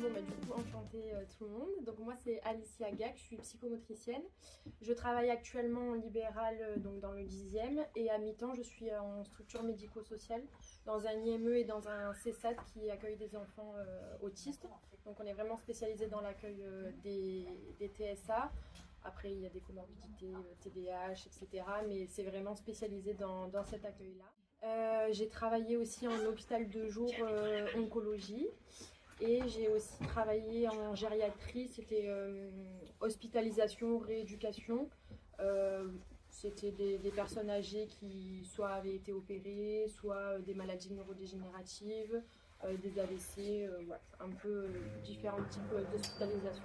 Bon, bah, du coup, enchantée tout le monde. Donc moi, c'est Alicia Gac, je suis psychomotricienne. Je travaille actuellement en libéral donc dans le 10e et à mi-temps, je suis en structure médico-sociale dans un IME et dans un CESAD qui accueille des enfants autistes. Donc on est vraiment spécialisé dans l'accueil des TSA. Après, il y a des comorbidités, TDAH, etc. Mais c'est vraiment spécialisé dans cet accueil-là. J'ai travaillé aussi en hôpital de jour oncologie. Et j'ai aussi travaillé en gériatrie, c'était hospitalisation, rééducation. C'était des personnes âgées qui soit avaient été opérées, soit des maladies neurodégénératives, des AVC, voilà, un peu différents types d'hospitalisation.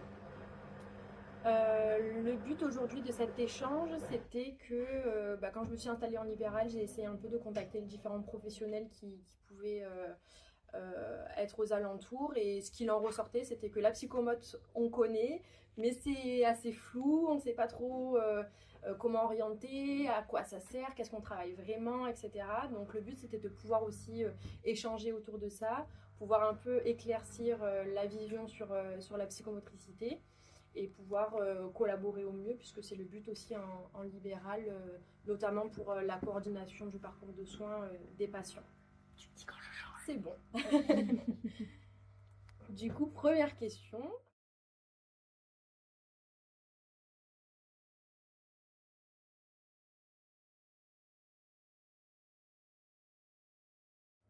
Le but aujourd'hui de cet échange, c'était que quand je me suis installée en libéral, j'ai essayé un peu de contacter les différents professionnels qui pouvaient être aux alentours, et ce qu'il en ressortait, c'était que la psychomote on connaît, mais c'est assez flou, on ne sait pas trop comment orienter, à quoi ça sert, qu'est-ce qu'on travaille vraiment, etc. Donc le but, c'était de pouvoir aussi échanger autour de ça, pouvoir un peu éclaircir la vision sur la psychomotricité et pouvoir collaborer au mieux, puisque c'est le but aussi en libéral, notamment pour la coordination du parcours de soins des patients. Tu me dis quand je change. C'est bon. Du coup, première question.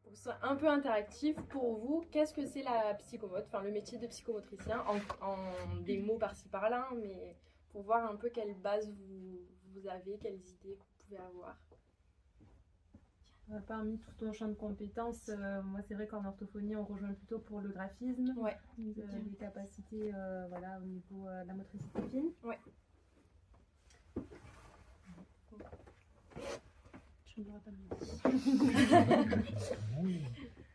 Pour que ce soit un peu interactif, pour vous, qu'est-ce que c'est la psychomote, enfin le métier de psychomotricien, en des mots par-ci par-là, mais pour voir un peu quelles bases vous avez, quelles idées vous pouvez avoir. Parmi tout ton champ de compétences, moi c'est vrai qu'en orthophonie on rejoint plutôt pour le graphisme, ouais. Les capacités voilà, au niveau de la motricité fine. Ouais. Je ne l'aurais pas dit.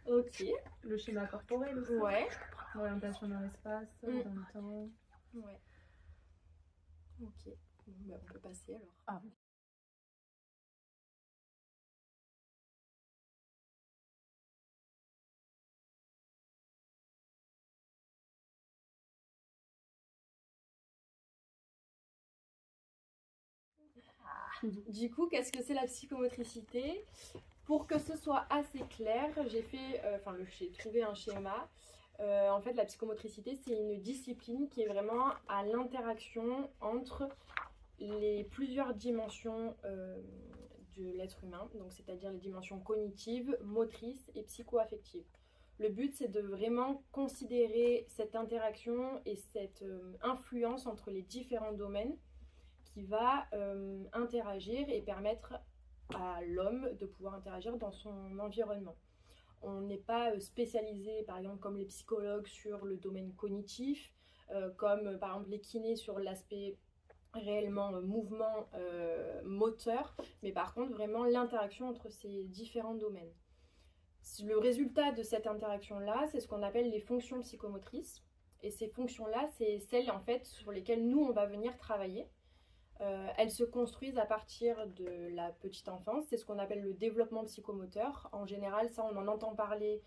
Ok. Le schéma corporel aussi. Ouais. L'orientation dans l'espace, dans le temps. Ouais. Ok. Bon, bah, on peut passer alors. Ah. Du coup, qu'est-ce que c'est la psychomotricité? Pour que ce soit assez clair, j'ai trouvé un schéma. En fait, la psychomotricité, c'est une discipline qui est vraiment à l'interaction entre les plusieurs dimensions de l'être humain, donc c'est-à-dire les dimensions cognitives, motrices et psycho-affectives. Le but, c'est de vraiment considérer cette interaction et cette influence entre les différents domaines qui va interagir et permettre à l'homme de pouvoir interagir dans son environnement. On n'est pas spécialisé, par exemple, comme les psychologues sur le domaine cognitif, comme par exemple les kinés sur l'aspect réellement mouvement moteur, mais par contre vraiment l'interaction entre ces différents domaines. Le résultat de cette interaction-là, c'est ce qu'on appelle les fonctions psychomotrices. Et ces fonctions-là, c'est celles en fait sur lesquelles nous, on va venir travailler. Elles se construisent à partir de la petite enfance, c'est ce qu'on appelle le développement psychomoteur. En général, ça on en entend parler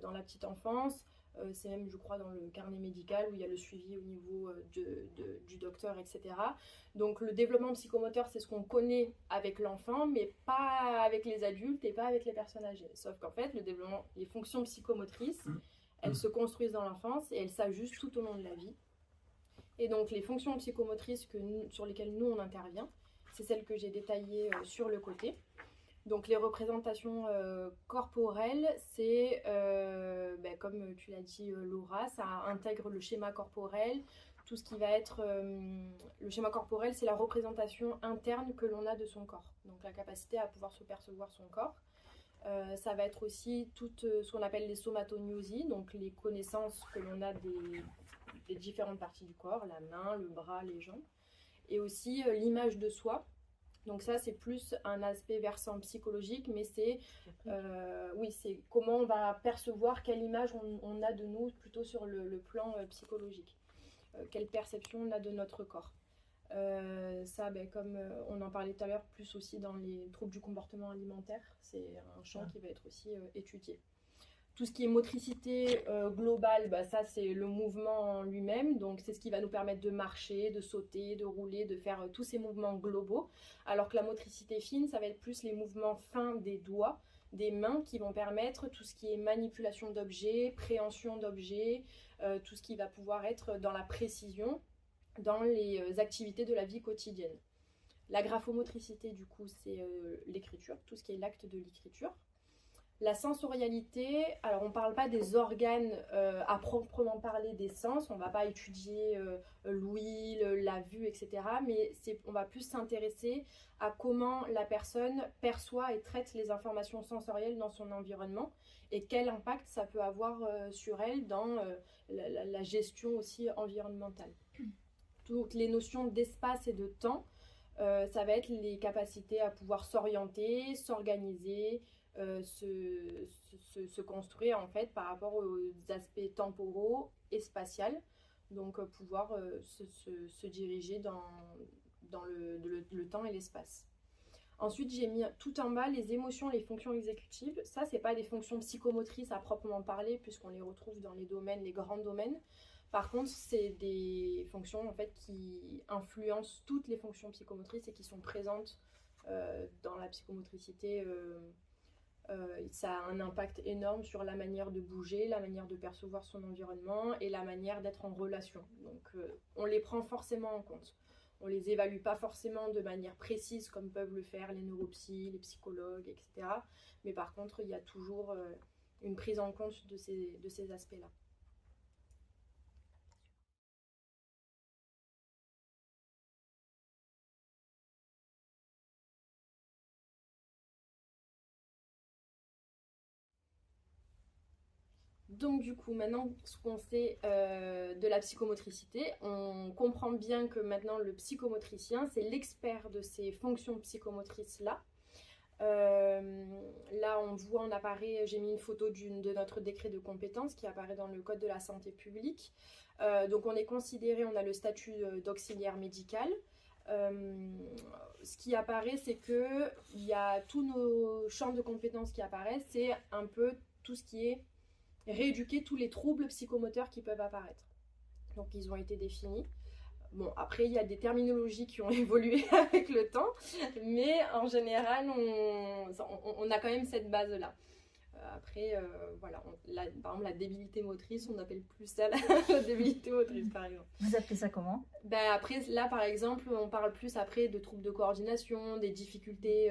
dans la petite enfance, c'est même je crois dans le carnet médical où il y a le suivi au niveau du docteur, etc. Donc le développement psychomoteur, c'est ce qu'on connaît avec l'enfant, mais pas avec les adultes et pas avec les personnes âgées. Sauf qu'en fait, le développement, les fonctions psychomotrices, elles se construisent dans l'enfance et elles s'ajustent tout au long de la vie. Et donc les fonctions psychomotrices sur lesquelles nous on intervient, c'est celles que j'ai détaillées sur le côté. Donc les représentations corporelles, c'est, comme tu l'as dit Laura, ça intègre le schéma corporel. Tout ce qui va être... le schéma corporel, c'est la représentation interne que l'on a de son corps. Donc la capacité à pouvoir se percevoir son corps. Ça va être aussi tout ce qu'on appelle les somatognosies, donc les connaissances que l'on a des différentes parties du corps, la main, le bras, les jambes, et aussi l'image de soi. Donc ça, c'est plus un aspect versant psychologique, mais c'est c'est comment on va percevoir quelle image on a de nous, plutôt sur le plan psychologique. Quelle perception on a de notre corps. Ça, comme on en parlait tout à l'heure, plus aussi dans les troubles du comportement alimentaire, c'est un champ qui va être aussi étudié. Tout ce qui est motricité globale, bah, ça c'est le mouvement en lui-même, donc c'est ce qui va nous permettre de marcher, de sauter, de rouler, de faire tous ces mouvements globaux, alors que la motricité fine, ça va être plus les mouvements fins des doigts, des mains qui vont permettre tout ce qui est manipulation d'objets, préhension d'objets, tout ce qui va pouvoir être dans la précision, dans les activités de la vie quotidienne. La graphomotricité, du coup, c'est l'écriture, tout ce qui est l'acte de l'écriture. La sensorialité, alors on ne parle pas des organes à proprement parler des sens, on ne va pas étudier l'ouïe, la vue, etc. Mais on va plus s'intéresser à comment la personne perçoit et traite les informations sensorielles dans son environnement et quel impact ça peut avoir sur elle dans la gestion aussi environnementale. Toutes les notions d'espace et de temps, ça va être les capacités à pouvoir s'orienter, s'organiser, se construire en fait par rapport aux aspects temporaux et spatiaux, donc pouvoir se diriger dans le temps et l'espace. Ensuite, j'ai mis tout en bas les émotions, les fonctions exécutives. Ça, c'est pas des fonctions psychomotrices à proprement parler, puisqu'on les retrouve dans les domaines, les grands domaines. Par contre, c'est des fonctions en fait qui influencent toutes les fonctions psychomotrices et qui sont présentes dans la psychomotricité. Ça a un impact énorme sur la manière de bouger, la manière de percevoir son environnement et la manière d'être en relation. Donc, on les prend forcément en compte. On les évalue pas forcément de manière précise comme peuvent le faire les neuropsys, les psychologues, etc. Mais par contre, il y a toujours une prise en compte de ces aspects-là. Donc du coup, maintenant ce qu'on sait de la psychomotricité, on comprend bien que maintenant le psychomotricien, c'est l'expert de ces fonctions psychomotrices-là. Là, on voit, on apparaît, j'ai mis une photo de notre décret de compétences qui apparaît dans le Code de la santé publique. Donc on est considéré, on a le statut d'auxiliaire médical. Ce qui apparaît, c'est qu'il y a tous nos champs de compétences qui apparaissent, c'est un peu tout ce qui est rééduquer tous les troubles psychomoteurs qui peuvent apparaître. Donc ils ont été définis. Bon, après il y a des terminologies qui ont évolué avec le temps, mais en général on a quand même cette base-là. Après, voilà, par exemple la débilité motrice, on n'appelle plus ça la débilité motrice par exemple. Vous appelez ça comment? Ben après, là par exemple, on parle plus après de troubles de coordination, des difficultés,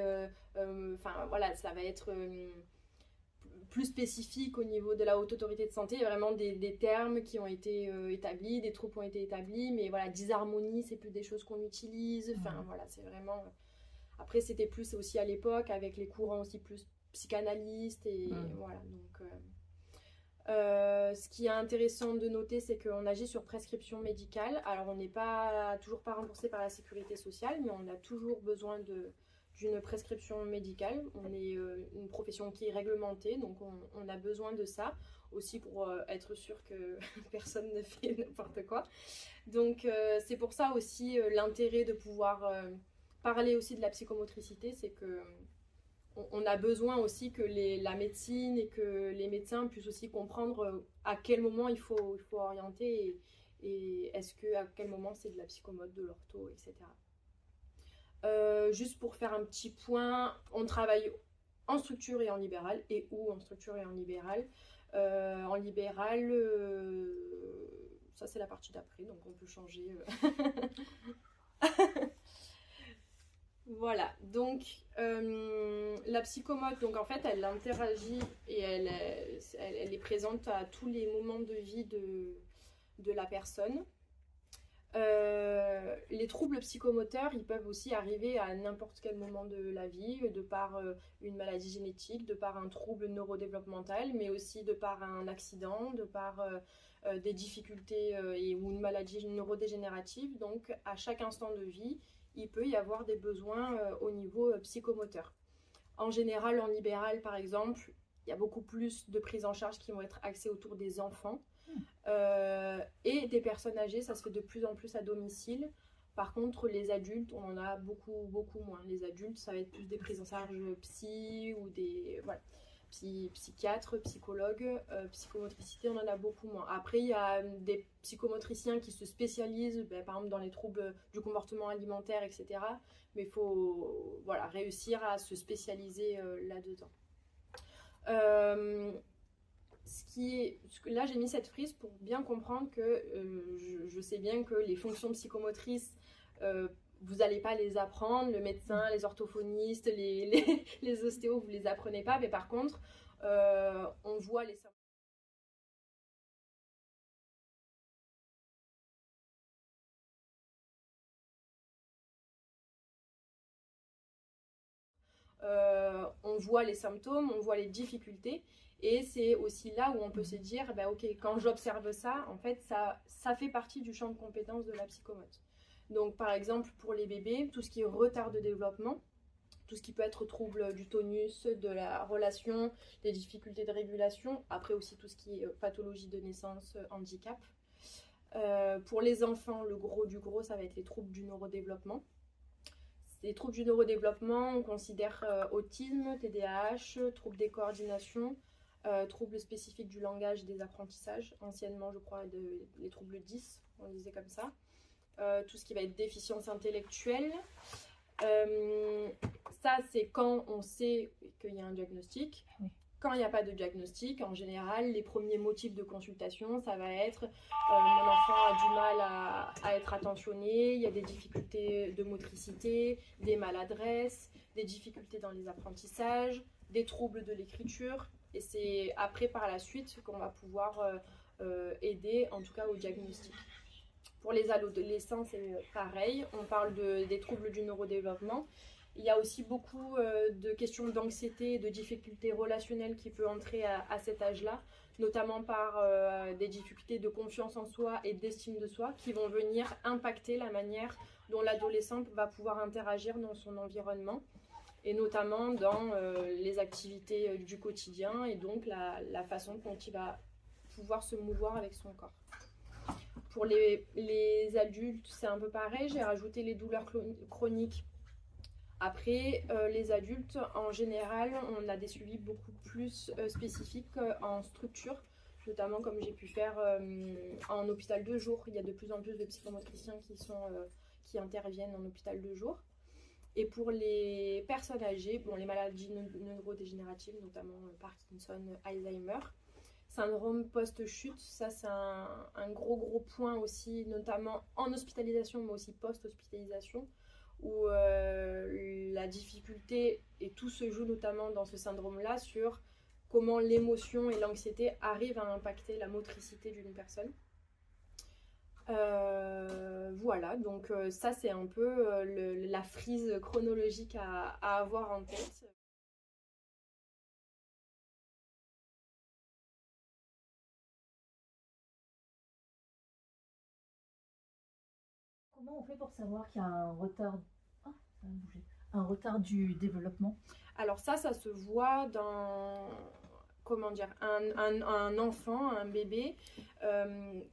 enfin voilà, ça va être plus spécifique au niveau de la haute autorité de santé. Il y a vraiment des termes qui ont été établis, des troubles ont été établis, mais voilà, disharmonie, c'est plus des choses qu'on utilise. Enfin voilà, c'est vraiment... Après, c'était plus aussi à l'époque, avec les courants aussi plus psychanalystes, et voilà, donc... ce qui est intéressant de noter, c'est qu'on agit sur prescription médicale. Alors, on n'est toujours pas remboursé par la sécurité sociale, mais on a toujours besoin d'une prescription médicale. On est une profession qui est réglementée, donc on a besoin de ça aussi pour être sûr que personne ne fait n'importe quoi. Donc c'est pour ça aussi l'intérêt de pouvoir parler aussi de la psychomotricité, c'est que on a besoin aussi que la médecine et que les médecins puissent aussi comprendre à quel moment il faut orienter et à quel moment c'est de la psychomote, de l'ortho, etc. Juste pour faire un petit point, on travaille en structure et en libéral, et où en structure et en libéral. En libéral, ça c'est la partie d'après, donc on peut changer. Voilà, donc la psychomote, donc en fait elle interagit et elle est présente à tous les moments de vie de la personne. Les troubles psychomoteurs, ils peuvent aussi arriver à n'importe quel moment de la vie, de par une maladie génétique, de par un trouble neurodéveloppemental, mais aussi de par un accident, de par des difficultés ou une maladie neurodégénérative. Donc à chaque instant de vie, il peut y avoir des besoins au niveau psychomoteur. En général, en libéral par exemple, il y a beaucoup plus de prises en charge qui vont être axées autour des enfants. Et des personnes âgées, ça se fait de plus en plus à domicile. Par contre, les adultes, on en a beaucoup moins. Les adultes, ça va être plus des prises en charge psy ou des... Voilà. psychiatres, psychologues. Psychomotricité, on en a beaucoup moins. Après, il y a des psychomotriciens qui se spécialisent, par exemple, dans les troubles du comportement alimentaire, etc. Mais il faut réussir à se spécialiser là-dedans. Là, j'ai mis cette frise pour bien comprendre que je sais bien que les fonctions psychomotrices, vous n'allez pas les apprendre, le médecin, les orthophonistes, les ostéos, vous ne les apprenez pas, mais par contre, on voit les symptômes. On voit les symptômes, on voit les difficultés, et c'est aussi là où on peut se dire, ok, quand j'observe ça, en fait, ça fait partie du champ de compétences de la psychomote. Donc, par exemple, pour les bébés, tout ce qui est retard de développement, tout ce qui peut être trouble du tonus, de la relation, des difficultés de régulation, après aussi tout ce qui est pathologie de naissance, handicap. Pour les enfants, le gros du gros, ça va être les troubles du neurodéveloppement. Les troubles du neurodéveloppement, on considère autisme, TDAH, troubles des coordinations, troubles spécifiques du langage et des apprentissages, anciennement je crois les troubles 10, on disait comme ça. Tout ce qui va être déficience intellectuelle. Ça, c'est quand on sait qu'il y a un diagnostic. Oui. Quand il n'y a pas de diagnostic, en général, les premiers motifs de consultation, ça va être mon enfant a du mal à être attentionné, il y a des difficultés de motricité, des maladresses, des difficultés dans les apprentissages, des troubles de l'écriture. Et c'est après, par la suite, qu'on va pouvoir aider, en tout cas, au diagnostic. Pour les adolescents, c'est pareil. On parle des troubles du neurodéveloppement. Il y a aussi beaucoup de questions d'anxiété et de difficultés relationnelles qui peuvent entrer à cet âge-là, notamment par des difficultés de confiance en soi et d'estime de soi qui vont venir impacter la manière dont l'adolescent va pouvoir interagir dans son environnement, et notamment dans les activités du quotidien, et donc la façon dont il va pouvoir se mouvoir avec son corps. Pour les adultes, c'est un peu pareil, j'ai rajouté les douleurs chroniques. Après, les adultes, en général, on a des suivis beaucoup plus spécifiques en structure, notamment comme j'ai pu faire en hôpital de jour. Il y a de plus en plus de psychomotriciens qui interviennent en hôpital de jour. Et pour les personnes âgées, les maladies neurodégénératives, notamment Parkinson, Alzheimer, syndrome post-chute, ça c'est un gros point aussi, notamment en hospitalisation, mais aussi post-hospitalisation, où la difficulté, et tout se joue notamment dans ce syndrome-là, sur comment l'émotion et l'anxiété arrivent à impacter la motricité d'une personne. Voilà, donc ça c'est un peu la frise chronologique à avoir en tête. Comment on fait pour savoir qu'il y a un retard, un retard du développement? Alors ça se voit dans, comment dire, un enfant, un bébé,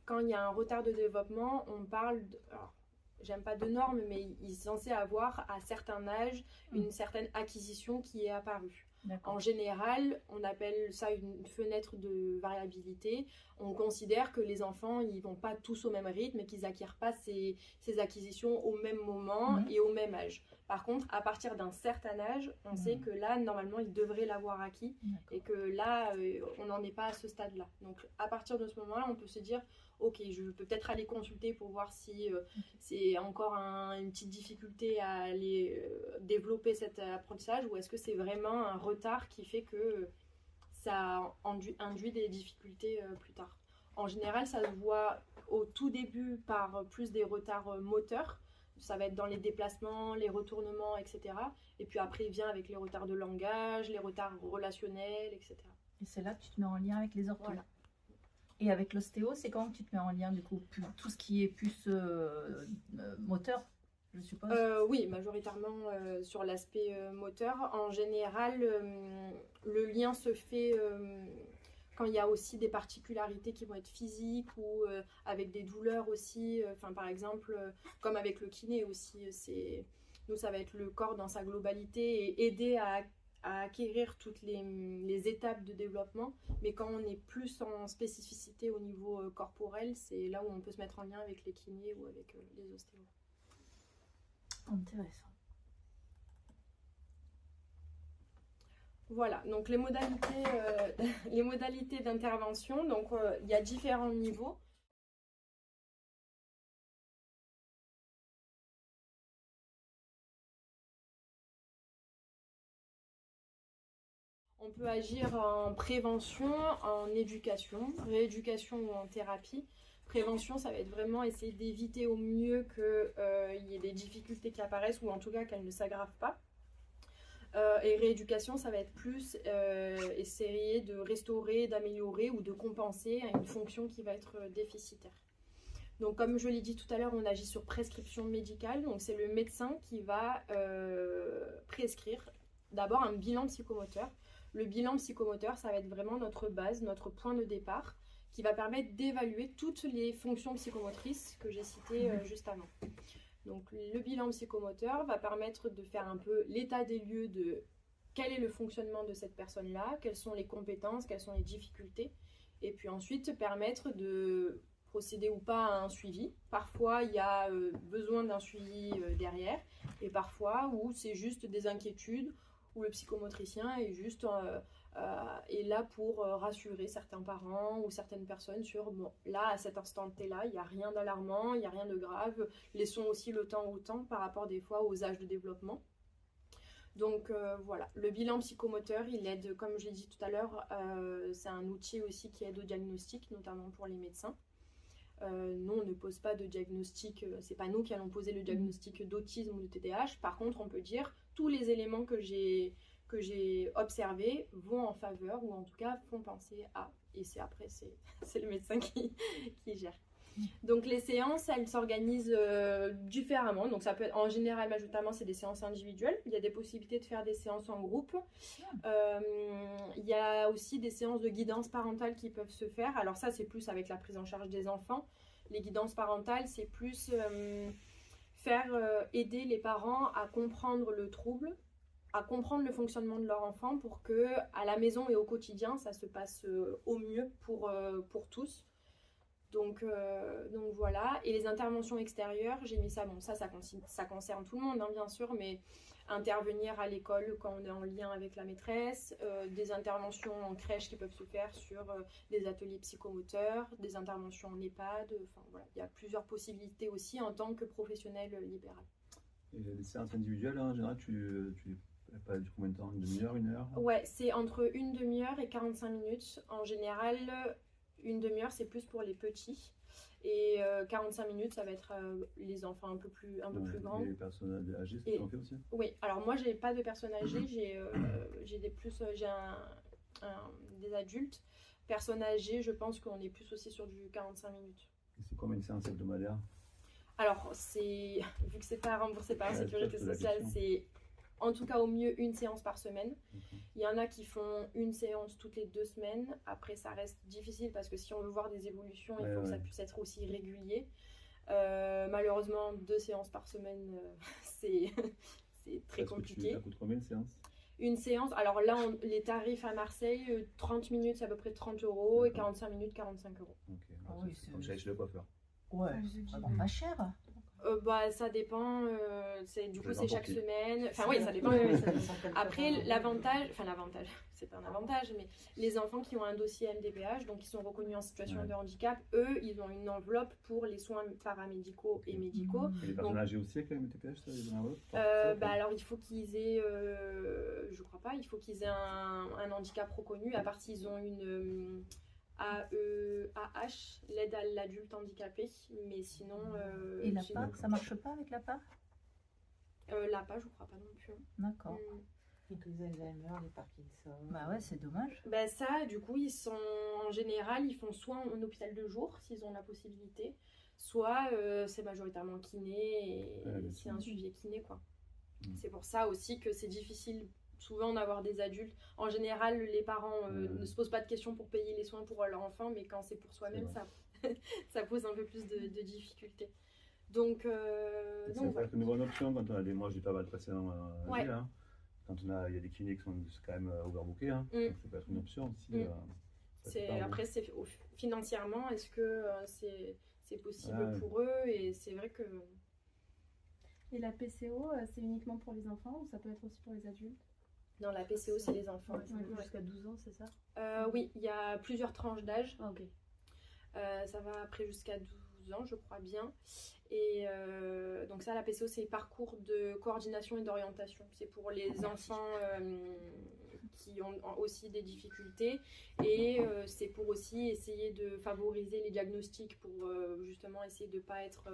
quand il y a un retard de développement, on parle, alors, j'aime pas de normes, mais il est censé avoir à certains âges une certaine acquisition qui est apparue. En général, on appelle ça une fenêtre de variabilité. On considère que les enfants, ils vont pas tous au même rythme et qu'ils n'acquièrent pas ces acquisitions au même moment et au même âge. Par contre, à partir d'un certain âge, on sait que là, normalement, ils devraient l'avoir acquis et que là, on n'en est pas à ce stade-là. Donc, à partir de ce moment-là, on peut se dire, ok, je peux peut-être aller consulter pour voir si c'est encore une petite difficulté à aller développer cet apprentissage, ou est-ce que c'est vraiment un retard qui fait que ça induit des difficultés plus tard. En général, ça se voit au tout début par plus des retards moteurs. Ça va être dans les déplacements, les retournements, etc. Et puis après, il vient avec les retards de langage, les retards relationnels, etc. Et c'est là que tu te mets en lien avec les orthos. Voilà. Et avec l'ostéo, c'est quand tu te mets en lien, du coup, tout ce qui est plus moteur, je suppose? Oui, majoritairement sur l'aspect moteur. En général, le lien se fait quand il y a aussi des particularités qui vont être physiques ou avec des douleurs aussi. Par exemple, comme avec le kiné aussi, nous, ça va être le corps dans sa globalité et aider à acquérir toutes les étapes de développement, mais quand on est plus en spécificité au niveau corporel, c'est là où on peut se mettre en lien avec les kinés ou avec les ostéos. Intéressant. Voilà, donc les modalités, les modalités d'intervention, donc il y a différents niveaux. On peut agir en prévention, en éducation, rééducation ou en thérapie. Prévention, ça va être vraiment essayer d'éviter au mieux qu'il y ait des difficultés qui apparaissent ou en tout cas qu'elles ne s'aggravent pas. Et rééducation, ça va être plus essayer de restaurer, d'améliorer ou de compenser une fonction qui va être déficitaire. Donc comme je l'ai dit tout à l'heure, on agit sur prescription médicale. Donc c'est le médecin qui va prescrire d'abord un bilan psychomoteur. Le bilan psychomoteur, ça va être vraiment notre base, notre point de départ, qui va permettre d'évaluer toutes les fonctions psychomotrices que j'ai citées juste avant. Donc le bilan psychomoteur va permettre de faire un peu l'état des lieux de quel est le fonctionnement de cette personne-là, quelles sont les compétences, quelles sont les difficultés, et puis ensuite permettre de procéder ou pas à un suivi. Parfois, il y a besoin d'un suivi derrière, et parfois où c'est juste des inquiétudes, où le psychomotricien est juste est là pour rassurer certains parents ou certaines personnes sur bon, là, à cet instant T-là, il n'y a rien d'alarmant, il n'y a rien de grave, laissons aussi le temps au temps par rapport des fois aux âges de développement. Donc voilà, le bilan psychomoteur, il aide, comme je l'ai dit tout à l'heure, c'est un outil aussi qui aide au diagnostic, notamment pour les médecins. Nous, on ne pose pas de diagnostic, c'est pas nous qui allons poser le diagnostic d'autisme ou de TDAH. Par contre, on peut dire tous les éléments que j'ai observés vont en faveur ou en tout cas font penser à. Et c'est après, c'est le médecin qui gère. Donc les séances, elles s'organisent différemment. Donc ça peut être, en général, majoritairement, c'est des séances individuelles. Il y a des possibilités de faire des séances en groupe. Il y a aussi des séances de guidance parentale qui peuvent se faire. Alors ça, c'est plus avec la prise en charge des enfants. Les guidances parentales, c'est plus aider les parents à comprendre le trouble, à comprendre le fonctionnement de leur enfant pour que à la maison et au quotidien, ça se passe au mieux pour tous. Donc voilà, et les interventions extérieures, j'ai mis ça, bon ça concerne tout le monde bien sûr, mais intervenir à l'école quand on est en lien avec la maîtresse, des interventions en crèche qui peuvent se faire sur des ateliers psychomoteurs, des interventions en EHPAD, enfin voilà, il y a plusieurs possibilités aussi en tant que professionnel libéral. Et les séances individuelles, en général, tu pas du combien de temps, une demi-heure, une heure? Ouais, c'est entre une demi-heure et 45 minutes. En général, une demi-heure, c'est plus pour les petits. Et 45 minutes, ça va être les enfants un peu plus grands. Et les personnes âgées, c'est ce qu'on fait aussi? Oui, alors moi, j'ai pas de personnes âgées, j'ai des adultes. Personnes âgées, je pense qu'on est plus aussi sur du 45 minutes. Et c'est combien de séances hebdomadaires? Alors, vu que c'est pas remboursé par la sécurité sociale, c'est en tout cas au mieux une séance par semaine. Il y en a qui font une séance toutes les 2 semaines. Après, ça reste difficile parce que si on veut voir des évolutions, il faut que ça puisse être aussi régulier. Malheureusement, 2 séances par semaine, c'est très compliqué. Ça coûte combien une séance? Une séance, alors là, les tarifs à Marseille, 30 minutes, c'est à peu près 30 € et 45 minutes, 45 €. Ok, c'est comme chez le coiffeur. Ouais, c'est vraiment pas cher. Ça dépend, c'est chaque semaine, enfin oui, ça dépend. Après, l'avantage, c'est pas un avantage, mais les enfants qui ont un dossier MDPH, donc qui sont reconnus en situation de handicap, eux, ils ont une enveloppe pour les soins paramédicaux et médicaux. Et les personnes âgées aussi avec le MDPH, ça, ils ont une enveloppe? Alors il faut qu'ils aient, je crois pas, il faut qu'ils aient un handicap reconnu, à part s'ils ont une AEAH, l'aide à l'adulte handicapé, mais sinon... Et l'APA, ça marche pas avec l'APA? L'APA, je crois pas non plus. D'accord. Et les Alzheimer, les Parkinson. Bah ouais, c'est dommage. Ça, du coup, en général, ils font soit en hôpital de jour, s'ils ont la possibilité, soit c'est majoritairement kiné, et c'est un suivi kiné, quoi. C'est pour ça aussi que c'est difficile souvent d'avoir des adultes. En général, les parents ne se posent pas de questions pour payer les soins pour leur enfant, mais quand c'est pour soi-même, ça pose un peu plus de difficultés. Donc, c'est une bonne option quand on a des... Moi, j'ai pas mal de patients âgés, là. quand il y a des cliniques qui sont quand même overbookées, hein, Mm. donc ça peut être une option aussi. Mm. Ça fait pas, Après, financièrement, est-ce que c'est possible Ouais. pour eux? Et c'est vrai que Et la PCO, c'est uniquement pour les enfants ou ça peut être aussi pour les adultes? dans la PCO, c'est les enfants. Ouais. Jusqu'à 12 ans, c'est ça? Oui, il y a plusieurs tranches d'âge. Ah, ok. Ça va après jusqu'à 12 ans, je crois bien. Et donc ça, la PCO, c'est parcours de coordination et d'orientation. C'est pour les enfants qui ont aussi des difficultés. Et c'est pour aussi essayer de favoriser les diagnostics pour justement essayer de ne pas être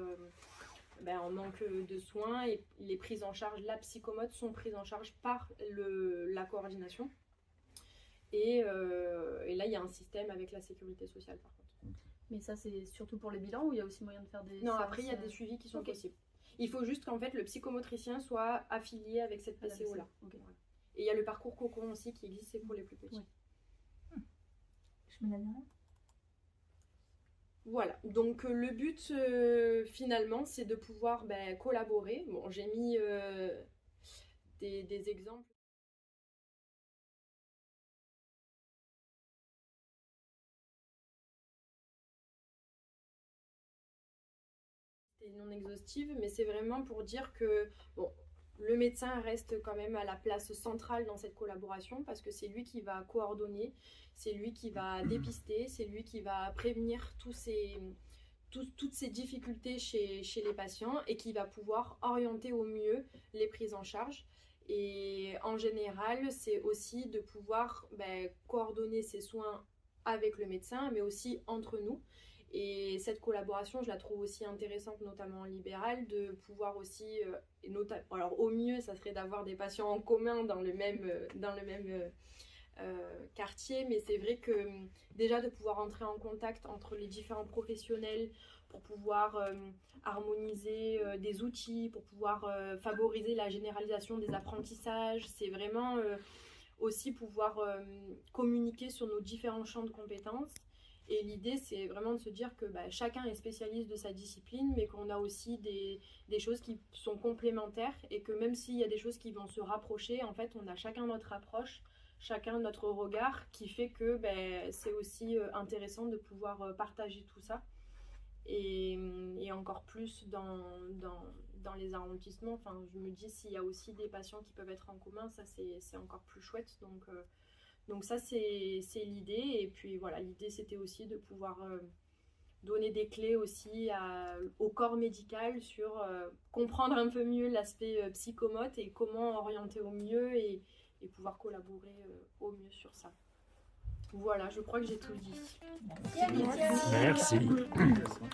en manque de soins. Et les prises en charge, la psychomote, sont prises en charge par la coordination. Et là, il y a un système avec la sécurité sociale, par contre. Mais ça, c'est surtout pour les bilans ou il y a aussi moyen de faire des. Non, séances, après, il y a des suivis qui sont ok. possibles. Il faut juste qu'en fait, le psychomotricien soit affilié avec cette à la PCO-là. PCO, ok. Voilà. Et il y a le parcours Cocon aussi qui existe, c'est pour les plus petits. Ouais. Je mets la dernière. Voilà, donc le but finalement, c'est de pouvoir collaborer. Bon, j'ai mis des exemples. C'est non exhaustive, mais c'est vraiment pour dire que bon, le médecin reste quand même à la place centrale dans cette collaboration parce que c'est lui qui va coordonner, c'est lui qui va dépister, c'est lui qui va prévenir toutes ces difficultés chez les patients et qui va pouvoir orienter au mieux les prises en charge. Et en général, c'est aussi de pouvoir coordonner ces soins avec le médecin, mais aussi entre nous. Et cette collaboration, je la trouve aussi intéressante, notamment en libéral, de pouvoir aussi, alors au mieux, ça serait d'avoir des patients en commun dans le même quartier, mais c'est vrai que déjà de pouvoir entrer en contact entre les différents professionnels pour pouvoir harmoniser des outils, pour pouvoir favoriser la généralisation des apprentissages, c'est vraiment aussi pouvoir communiquer sur nos différents champs de compétences. Et l'idée, c'est vraiment de se dire que chacun est spécialiste de sa discipline, mais qu'on a aussi des choses qui sont complémentaires et que même s'il y a des choses qui vont se rapprocher, en fait, on a chacun notre approche, chacun notre regard, qui fait que c'est aussi intéressant de pouvoir partager tout ça. Et encore plus dans les arrondissements, enfin, je me dis s'il y a aussi des patients qui peuvent être en commun, ça c'est encore plus chouette. Donc ça, c'est l'idée. Et puis voilà, l'idée, c'était aussi de pouvoir donner des clés aussi au corps médical sur comprendre un peu mieux l'aspect psychomote et comment orienter au mieux et pouvoir collaborer au mieux sur ça. Voilà, je crois que j'ai tout dit. Merci. Merci. Intéressant.